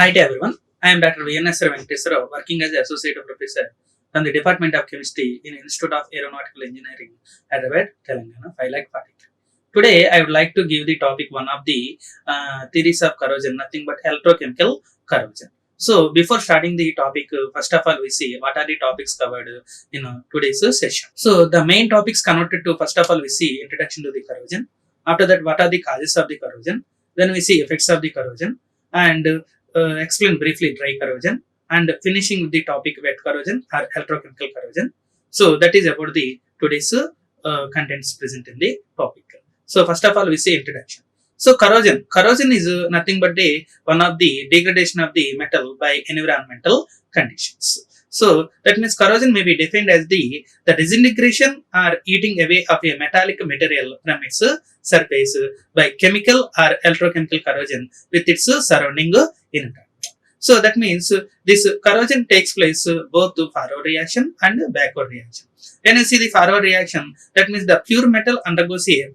Hi to everyone. I am Dr. VNS Venkateswara, working as Associate Professor from the Department of Chemistry in Institute of Aeronautical Engineering, Hyderabad, Telangana, 543. Today, I would like to give the topic one of the theories of corrosion, nothing but electrochemical corrosion. So, before starting the topic, first of all, we see what are the topics covered in today's session. So, the main topics connected to, first of all, we see introduction to the corrosion. After that, what are the causes of the corrosion? Then we see effects of the corrosion and explain briefly dry corrosion and finishing with the topic wet corrosion or electrochemical corrosion. So that is about the today's contents present in the topic. So first of all, we say introduction. So corrosion. Corrosion is nothing but one of the degradation of the metal by environmental conditions. So that means corrosion may be defined as the disintegration or eating away of a metallic material from its surface by chemical or electrochemical corrosion with its surrounding environment. So that means this corrosion takes place both to forward reaction and backward reaction. When you see the forward reaction, that means the pure metal undergoes a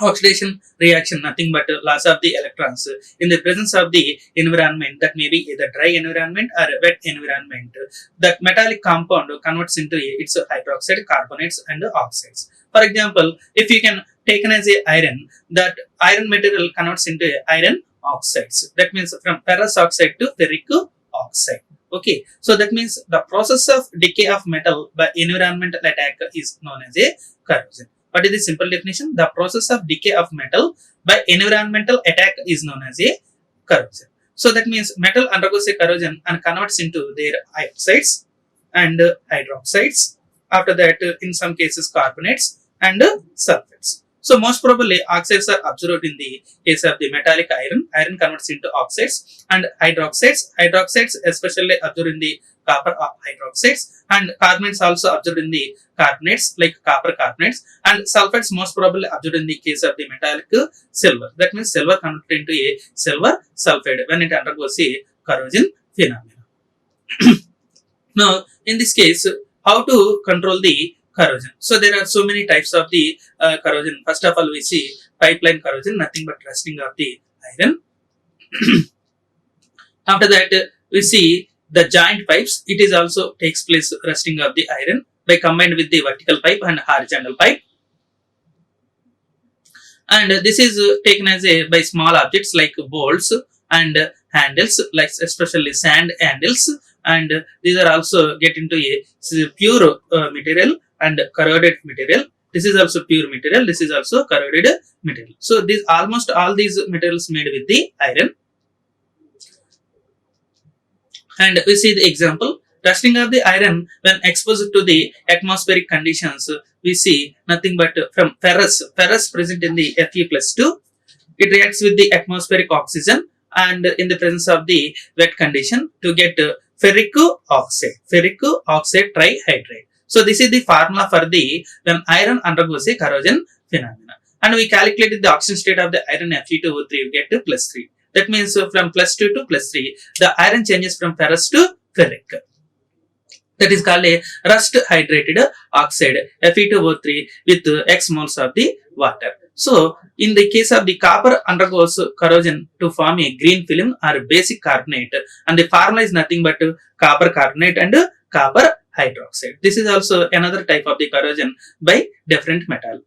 oxidation reaction, nothing but loss of the electrons in the presence of the environment, that may be either dry environment or wet environment. That metallic compound converts into its hydroxide, carbonates and oxides. For example, if you can taken as a iron, that iron material converts into iron oxides. That means from ferrous oxide to ferric oxide. Okay, so that means the process of decay of metal by environmental attack is known as a corrosion. What is the simple definition? The process of decay of metal by environmental attack is known as a corrosion. So that means metal undergoes a corrosion and converts into their oxides and hydroxides. After that, in some cases, carbonates and sulfates. So most probably oxides are absorbed in the case of the metallic iron. Iron converts into oxides and hydroxides. Hydroxides especially absorbed in the copper hydroxides, and carbonates also absorbed in the carbonates like copper carbonates, and sulfates most probably absorbed in the case of the metallic silver. That means silver converted into a silver sulfide when it undergoes a corrosion phenomena. Now in this case, how to control the corrosion? So there are so many types of the corrosion. First of all, we see pipeline corrosion, nothing but rusting of the iron. After that, we see the joint pipes. It is also takes place rusting of the iron by combined with the vertical pipe and horizontal pipe. And this is taken as a by small objects like bolts and handles, like especially sand handles, and these are also get into a pure material and corroded material. This is also pure material. This is also corroded material. So these almost all these materials made with the iron. And we see the example, rusting of the iron when exposed to the atmospheric conditions. We see nothing but from ferrous present in the Fe+2. It reacts with the atmospheric oxygen and in the presence of the wet condition to get ferric oxide trihydrate. So this is the formula for the when iron undergoes a corrosion phenomena. And we calculated the oxidation state of the iron Fe2O3, we get to +3. That means from +2 to +3, the iron changes from ferrous to ferric. That is called a rust hydrated oxide Fe2O3 with X moles of the water. So in the case of the copper undergoes corrosion to form a green film or basic carbonate, and the formula is nothing but copper carbonate and copper hydroxide. This is also another type of the corrosion by different metal.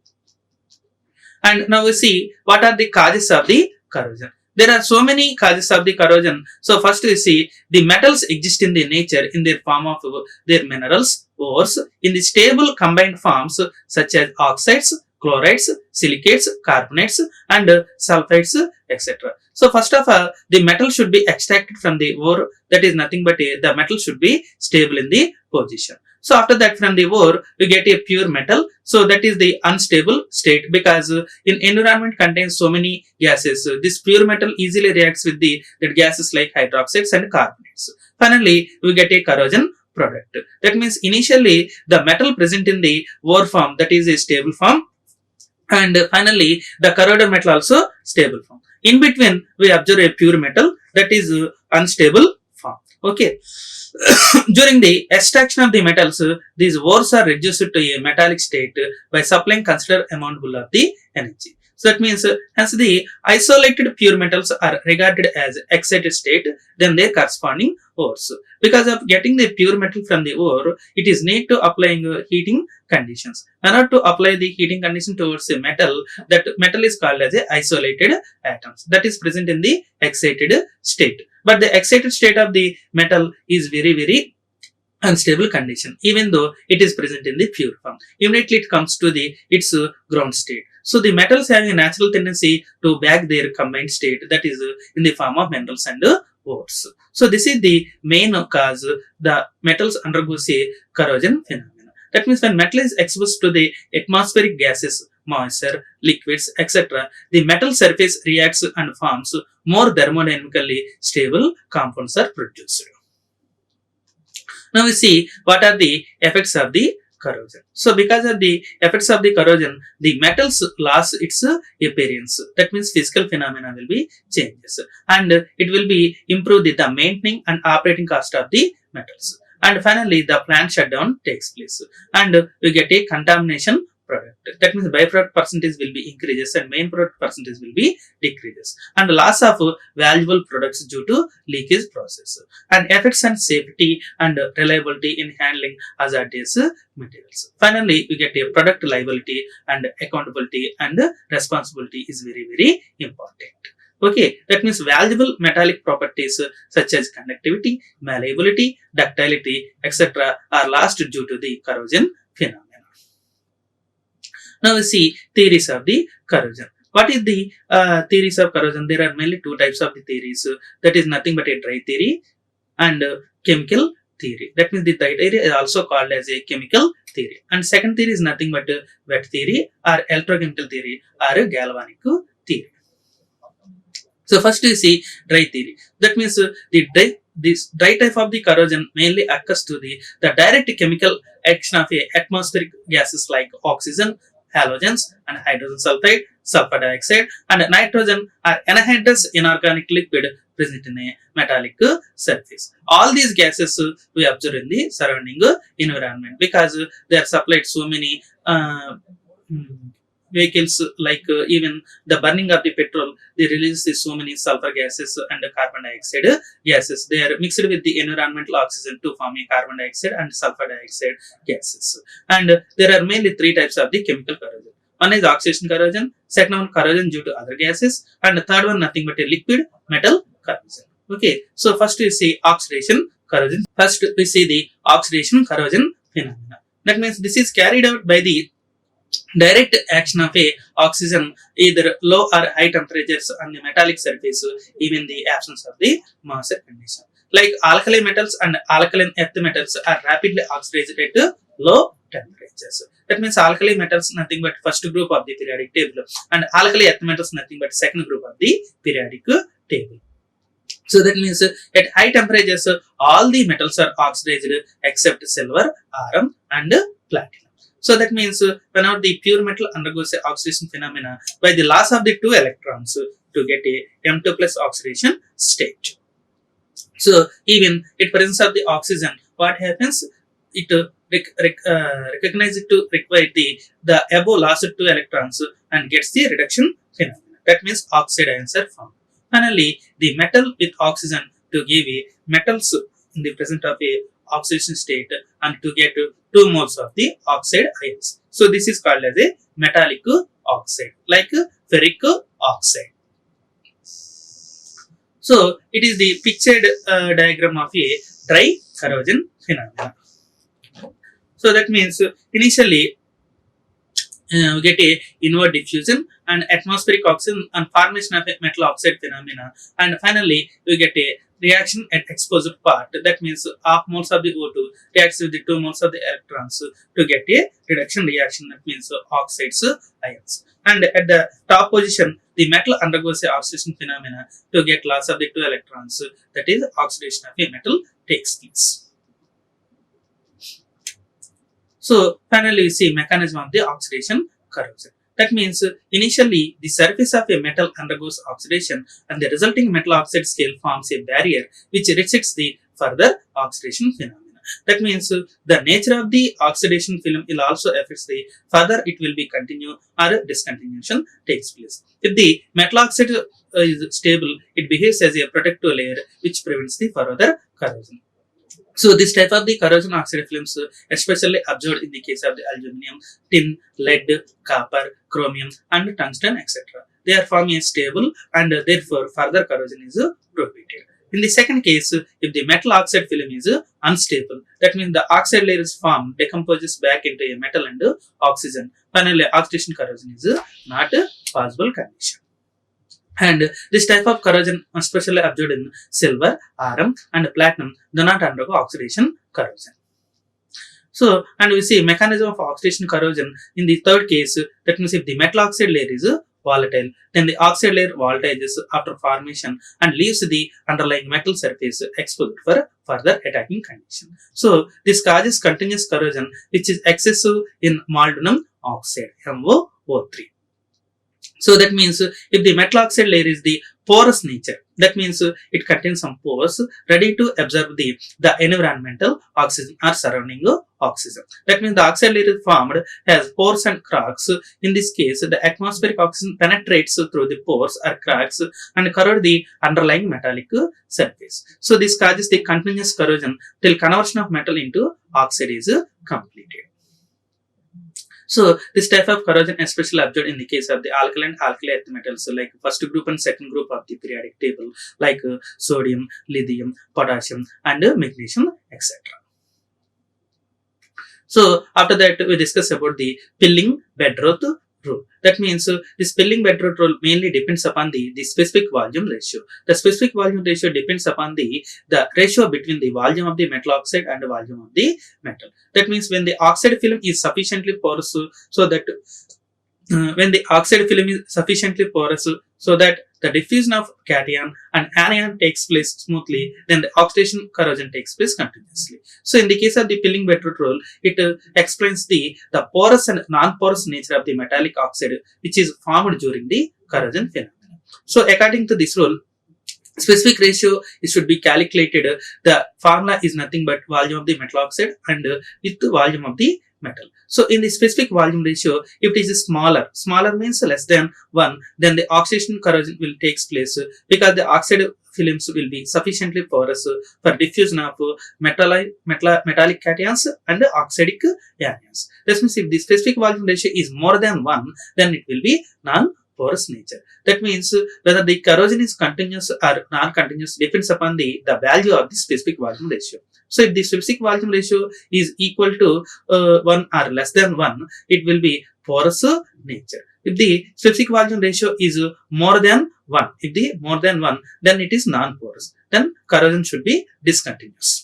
And now we see what are the causes of the corrosion. There are so many causes of the corrosion. So first we see the metals exist in the nature in their form of their minerals, ores, in the stable combined forms such as oxides, chlorides, silicates, carbonates and sulfides, etc. So first of all, the metal should be extracted from the ore. That is nothing but the metal should be stable in the position. So after that, from the ore, we get a pure metal. So that is the unstable state, because in environment contains so many gases. This pure metal easily reacts with the gases like hydroxides and carbonates. Finally, we get a corrosion product. That means initially the metal present in the ore form, that is a stable form, and finally the corroded metal also stable form. In between, we observe a pure metal, that is unstable form. Okay. During the extraction of the metals, these ores are reduced to a metallic state by supplying considerable amount of the energy. So that means hence the isolated pure metals are regarded as excited state than their corresponding ores. Because of getting the pure metal from the ore, it is need to applying heating conditions. In order to apply the heating condition towards a metal, that metal is called as a isolated atoms that is present in the excited state. But the excited state of the metal is very unstable condition, even though it is present in the pure form. Immediately it comes to the its ground state. So the metals have a natural tendency to back their combined state, that is in the form of minerals and ores. So this is the main cause the metals undergoes a corrosion phenomena. That means when metal is exposed to the atmospheric gases, moisture, liquids, etc., the metal surface reacts and forms more thermodynamically stable compounds are produced. Now we see what are the effects of the corrosion. So because of the effects of the corrosion, the metals lost its appearance. That means physical phenomena will be changes, and it will be improve the maintaining and operating cost of the metals. And finally, the plant shutdown takes place, and we get a contamination product. That means byproduct percentage will be increases and main product percentage will be decreases, and loss of valuable products due to leakage process, and effects on safety and reliability in handling hazardous materials. Finally, we get a product liability and accountability and responsibility is very important. Okay, that means valuable metallic properties such as conductivity, malleability, ductility, etc. are lost due to the corrosion phenomena. Now we see theories of the corrosion. What is the theories of corrosion? There are mainly two types of the theories. That is nothing but a dry theory and chemical theory. That means the dry theory is also called as a chemical theory. And second theory is nothing but wet theory or electrochemical theory or galvanic theory. So first you see dry theory. That means this dry type of the corrosion mainly occurs to the direct chemical action of atmospheric gases like oxygen, halogens, and hydrogen sulfide, sulfur dioxide, and nitrogen are anhydrous inorganic liquid present in a metallic surface. All these gases we observe in the surrounding environment because they are supplied so many vehicles, like even the burning of the petrol, they release so many sulfur gases and carbon dioxide gases. They are mixed with the environmental oxygen to form a carbon dioxide and sulfur dioxide gases. And there are mainly three types of the chemical corrosion. One is oxidation corrosion, second one corrosion due to other gases, and the third one nothing but a liquid metal corrosion. Okay, so first we see oxidation corrosion. First we see the oxidation corrosion phenomena. That means this is carried out by the direct action of a oxygen either low or high temperatures on the metallic surface, even the absence of the moisture condition. Like alkali metals and alkaline earth metals are rapidly oxidized at low temperatures. That means alkali metals nothing but first group of the periodic table, and alkali earth metals nothing but second group of the periodic table. So that means at high temperatures all the metals are oxidized except silver, iron, and platinum. So that means whenever the pure metal undergoes a oxidation phenomena by the loss of the two electrons to get a M2 plus oxidation state. So even in presence of the oxygen, what happens? It recognizes it to require the above lost two electrons and gets the reduction phenomena. That means oxide ions are formed. Finally, the metal with oxygen to give a metals in the presence of a oxidation state and to get 2 moles of the oxide ions. So this is called as a metallic oxide, like ferric oxide. So it is the pictured diagram of a dry corrosion phenomena. So that means initially we get a inward diffusion and atmospheric oxygen and formation of a metal oxide phenomena, and finally we get a reaction at exposed part. That means half moles of the O2 reacts with the 2 moles of the electrons to get a reduction reaction. That means oxides ions. And at the top position, the metal undergoes a oxidation phenomena to get loss of the 2 electrons. That is oxidation of a metal takes place. So finally, we see mechanism of the oxidation corrosion. That means initially the surface of a metal undergoes oxidation and the resulting metal oxide scale forms a barrier which restricts the further oxidation phenomena. That means the nature of the oxidation film will also affect the further it will be continue or discontinuation takes place. If the metal oxide is stable, it behaves as a protective layer which prevents the further corrosion. So this type of the corrosion oxide films especially observed in the case of the aluminum, tin, lead, copper, chromium and tungsten etc. They are forming stable and therefore further corrosion is prohibited. In the second case, if the metal oxide film is unstable, that means the oxide layer is formed, decomposes back into a metal and oxygen. Finally, oxidation corrosion is not a possible condition. And this type of corrosion, especially observed in silver, iron, and platinum, do not undergo oxidation corrosion. So, and we see mechanism of oxidation corrosion in the third case. That means if the metal oxide layer is volatile, then the oxide layer volatilizes after formation and leaves the underlying metal surface exposed for further attacking condition. So, this causes continuous corrosion which is excessive in molybdenum oxide, MoO3. So that means if the metal oxide layer is the porous nature, that means it contains some pores ready to absorb the environmental oxygen or surrounding oxygen. That means the oxide layer is formed has pores and cracks. In this case, the atmospheric oxygen penetrates through the pores or cracks and corrode the underlying metallic surface. So this causes the continuous corrosion till conversion of metal into oxide is completed. So this type of corrosion especially observed in the case of the alkaline and alkali earth metals like first group and second group of the periodic table like sodium, lithium, potassium and magnesium etc. So after that we discuss about the pilling bedroth rule. That means this pilling bedroth rule mainly depends upon the specific volume ratio. The specific volume ratio depends upon the ratio between the volume of the metal oxide and the volume of the metal. That means when the oxide film is sufficiently porous so that the diffusion of cation and anion takes place smoothly, then the oxidation corrosion takes place continuously. So in the case of the pilling bedroth rule, it explains the porous and non-porous nature of the metallic oxide which is formed during the corrosion phenomenon. So according to this rule, specific ratio it should be calculated. The formula is nothing but volume of the metal oxide and with the volume of the metal. So in the specific volume ratio, if it is smaller means less than 1, then the oxidation corrosion will take place because the oxide films will be sufficiently porous for diffusion of metallic cations and oxidic anions. That means if the specific volume ratio is more than 1, then it will be non-porous nature. That means whether the corrosion is continuous or non-continuous depends upon the value of the specific volume ratio. So if the specific volume ratio is equal to 1 or less than 1, it will be porous nature. If the specific volume ratio is more than 1, then it is non-porous. Then corrosion should be discontinuous.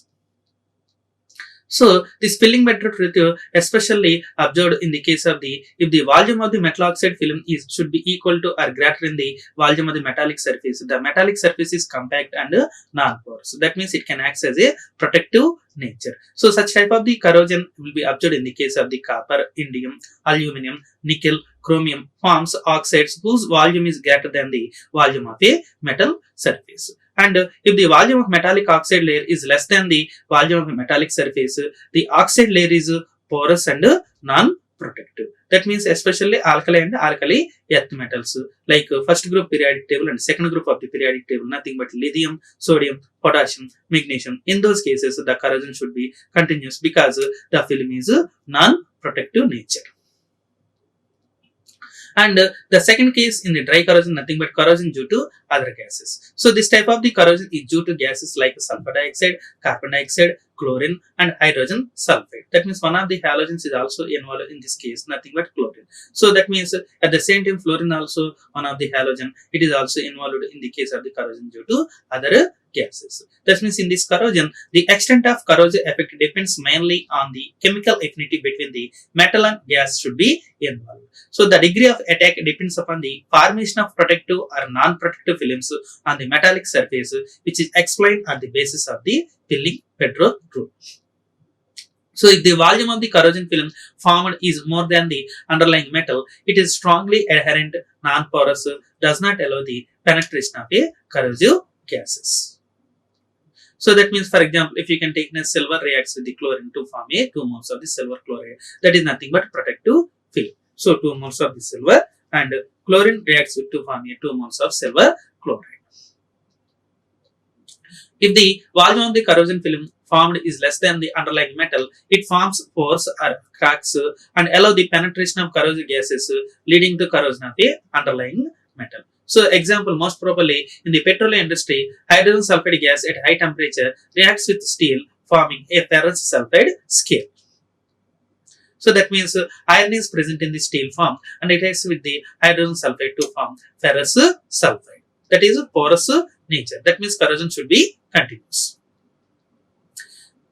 So this pilling bedroth ratio especially observed in the case of if the volume of the metal oxide film should be equal to or greater than the volume of the metallic surface. The metallic surface is compact and non-porous. That means it can act as a protective nature. So such type of the corrosion will be observed in the case of the copper, indium, aluminum, nickel, chromium forms oxides whose volume is greater than the volume of a metal surface. And if the volume of metallic oxide layer is less than the volume of a metallic surface, the oxide layer is porous and non-protective. That means especially alkali and alkali earth metals like first group periodic table and second group of the periodic table, nothing but lithium, sodium, potassium, magnesium. In those cases, the corrosion should be continuous because the film is non-protective nature. And the second case in the dry corrosion, nothing but corrosion due to other gases. So this type of the corrosion is due to gases like sulfur dioxide, carbon dioxide, chlorine and hydrogen sulfide. That means one of the halogens is also involved in this case, nothing but chlorine. So that means at the same time fluorine also one of the halogen, it is also involved in the case of the corrosion due to other gases. That means in this corrosion, the extent of corrosive effect depends mainly on the chemical affinity between the metal and gas should be involved. So the degree of attack depends upon the formation of protective or non-protective films on the metallic surface, which is explained on the basis of the pilling bedroth rule. So if the volume of the corrosion film formed is more than the underlying metal, it is strongly adherent, non-porous, does not allow the penetration of a corrosive gases. So that means, for example, if you can take a silver reacts with the chlorine to form a 2 moles of the silver chloride. That is nothing but protective film. So 2 moles of the silver and chlorine reacts with to form a 2 moles of silver chloride. If the volume of the corrosion film formed is less than the underlying metal, it forms pores or cracks and allow the penetration of corrosive gases leading to corrosion of the underlying metal. So example, most probably in the petroleum industry, hydrogen sulfide gas at high temperature reacts with steel forming a ferrous sulfide scale. So that means iron is present in the steel form and it reacts with the hydrogen sulfide to form ferrous sulfide. That is porous nature. That means corrosion should be continuous.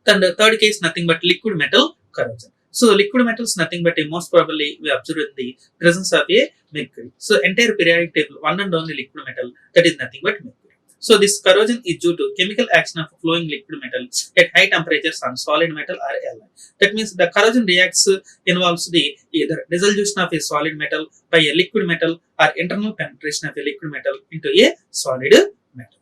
Then the third case, nothing but liquid metal corrosion. So liquid metals nothing but most probably we observe in the presence of a mercury. So entire periodic table, one and only liquid metal, that is nothing but mercury. So this corrosion is due to chemical action of flowing liquid metal at high temperatures on solid metal or alloy. That means the corrosion reacts involves the either dissolution of a solid metal by a liquid metal or internal penetration of a liquid metal into a solid metal.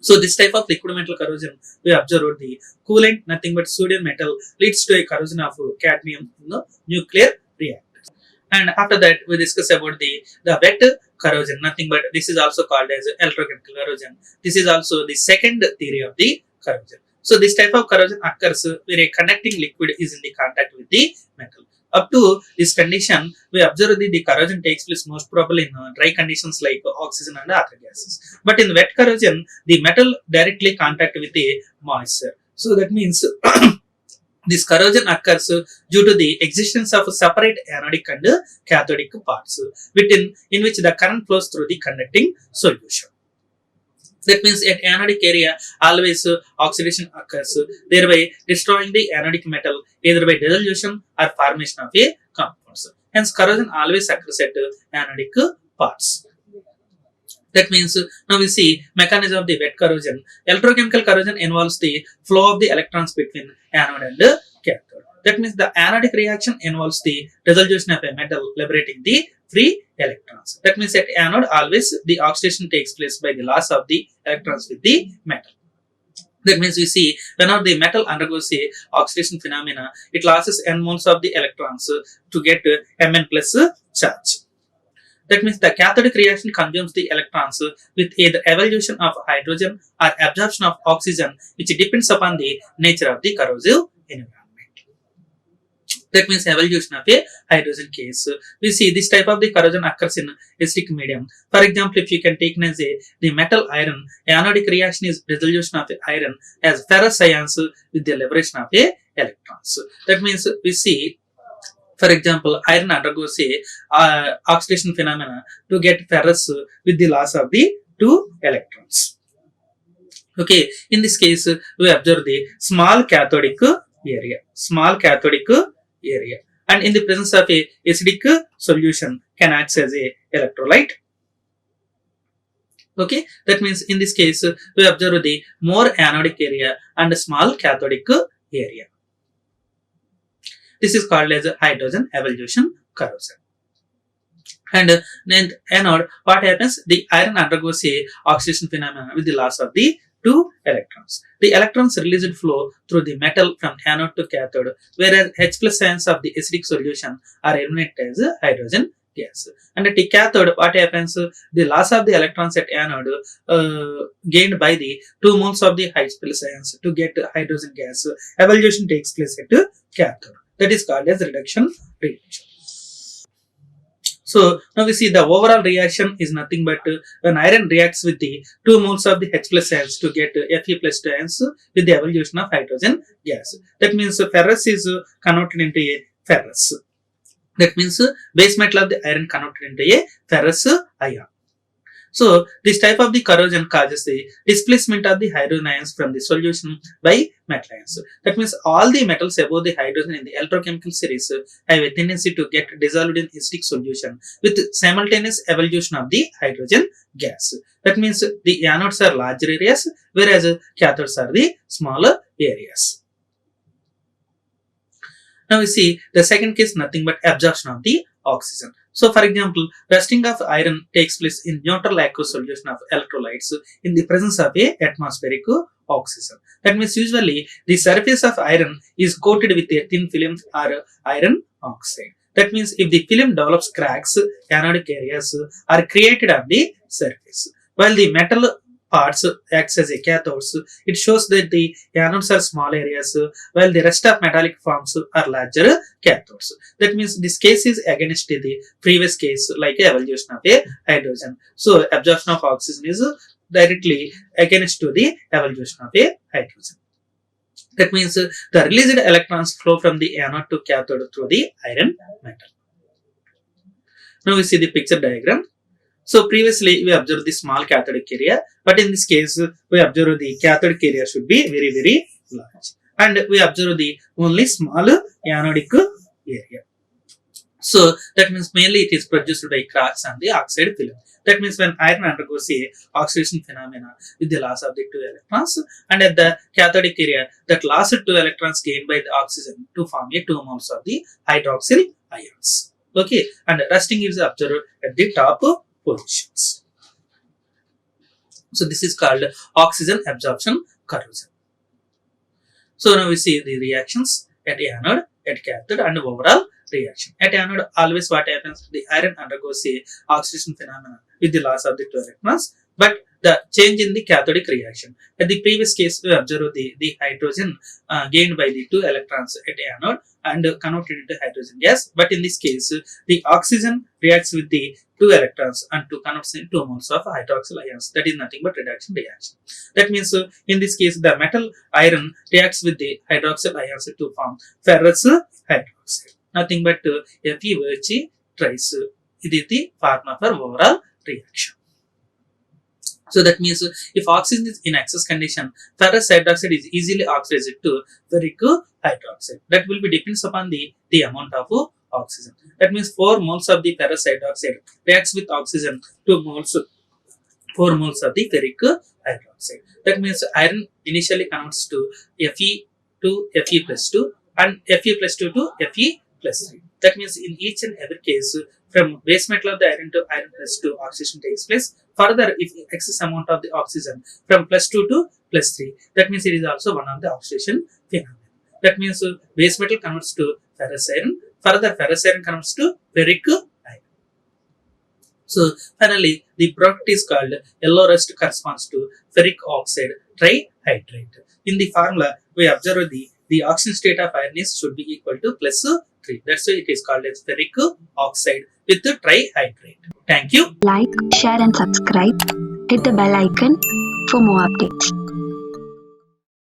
So this type of liquid metal corrosion we observed the coolant nothing but sodium metal leads to a corrosion of cadmium in the nuclear reactors. And after that we discuss about the wet corrosion, nothing but this is also called as electrochemical corrosion. This is also the second theory of the corrosion. So this type of corrosion occurs where a conducting liquid is in the contact with the metal. Up to this condition, we observe that the corrosion takes place most probably in dry conditions like oxygen and other gases. But in wet corrosion, the metal directly contact with the moisture. So that means this corrosion occurs due to the existence of separate anodic and cathodic parts in which the current flows through the conducting solution. That means at anodic area always oxidation occurs, thereby destroying the anodic metal either by dissolution or formation of a compounds. Hence corrosion always occurs at anodic parts. That means now we see mechanism of the wet corrosion. Electrochemical corrosion involves the flow of the electrons between anode and cathode. That means the anodic reaction involves the dissolution of a metal liberating the free electrons. That means at anode always the oxidation takes place by the loss of the electrons with the metal. That means we see whenever the metal undergoes a oxidation phenomena, it loses n moles of the electrons to get Mn plus charge. That means the cathodic reaction consumes the electrons with either evolution of hydrogen or absorption of oxygen, which depends upon the nature of the corrosive environment. That means evolution of a hydrogen case. We see this type of the corrosion occurs in acidic medium. For example, if you can take as the metal iron, anodic reaction is dissolution of iron as ferrous ions with the liberation of a electrons. That means we see, for example, iron undergoes a oxidation phenomena to get ferrous with the loss of the 2 electrons. Okay, in this case, we observe the small cathodic area. And in the presence of a acidic solution can act as a electrolyte. Okay, that means in this case, we observe the more anodic area and a small cathodic area. This is called as hydrogen evolution corrosion. And then anode, what happens? The iron undergoes a oxidation phenomenon with the loss of the 2 electrons. The electrons released flow through the metal from anode to cathode, whereas H plus ions of the acidic solution are eliminated as hydrogen gas. And at the cathode, what happens? The loss of the electrons at anode gained by the 2 moles of the H plus ions to get hydrogen gas. Evolution takes place at cathode. That is called as reduction reaction. So now we see the overall reaction is nothing but when iron reacts with the 2 moles of the H plus ions to get Fe plus 2 ions with the evolution of hydrogen gas. That means ferrous is converted into a ferrous. That means base metal of the iron converted into a ferrous ion. So this type of the corrosion causes the displacement of the hydrogen ions from the solution by metal ions. That means all the metals above the hydrogen in the electrochemical series have a tendency to get dissolved in acidic solution with simultaneous evolution of the hydrogen gas. That means the anodes are larger areas, whereas cathodes are the smaller areas. Now we see the second case nothing but absorption of the oxygen. So, for example, rusting of iron takes place in neutral aqueous solution of electrolytes in the presence of a atmospheric oxygen. That means usually the surface of iron is coated with a thin film or iron oxide. That means if the film develops cracks, anodic areas are created on the surface. While the metal parts acts as a cathodes, it shows that the anodes are small areas, while the rest of metallic forms are larger cathodes. That means this case is against the previous case, like evolution of a hydrogen. So absorption of oxygen is directly against to the evolution of a hydrogen. That means the released electrons flow from the anode to cathode through the iron metal. Now we see the picture diagram. So previously we observed the small cathodic area, but in this case we observe the cathodic area should be very very large, and we observe the only small anodic area. So that means mainly it is produced by cracks on the oxide film. That means when iron undergoes a oxidation phenomena with the loss of the 2 electrons, and at the cathodic area that last 2 electrons gained by the oxygen to form a 2 moles of the hydroxyl ions. Okay, and rusting is observed at the top positions. So this is called oxygen absorption corrosion. So now we see the reactions at anode, at cathode, and overall reaction. At anode, always what happens? The iron undergoes a oxidation phenomena with the loss of the 2 electrons, but the change in the cathodic reaction. At the previous case, we observe the hydrogen gained by the 2 electrons at anode and converted into hydrogen gas. But in this case, the oxygen reacts with the 2 electrons and to converts into 2 moles of hydroxyl ions. That is nothing but reduction reaction. That means in this case, the metal iron reacts with the hydroxyl ions to form ferrous hydroxide. Nothing but FeOH tries. It is the formula for overall reaction. So that means if oxygen is in excess condition, ferrous hydroxide is easily oxidized to ferric hydroxide. That will be depends upon the amount of oxygen. That means 4 moles of the ferrous hydroxide reacts with oxygen 4 moles of the ferric hydroxide. That means iron initially converts to Fe to Fe plus 2 and Fe plus 2 to Fe plus 3. That means in each and every case, from base metal of the iron to iron plus 2 oxidation takes place. Further, if excess amount of the oxygen from plus 2 to plus 3, that means it is also one of the oxidation phenomena. That means base metal converts to ferrous iron. Further, ferrous iron converts to ferric iron. So finally, the product is called yellow rust, corresponds to ferric oxide trihydrate. In the formula, we observe the oxidation state of iron should be equal to plus 3. That's why it is called as ferric oxide with the trihydrate. Thank you. Like, share and subscribe. Hit the bell icon for more updates.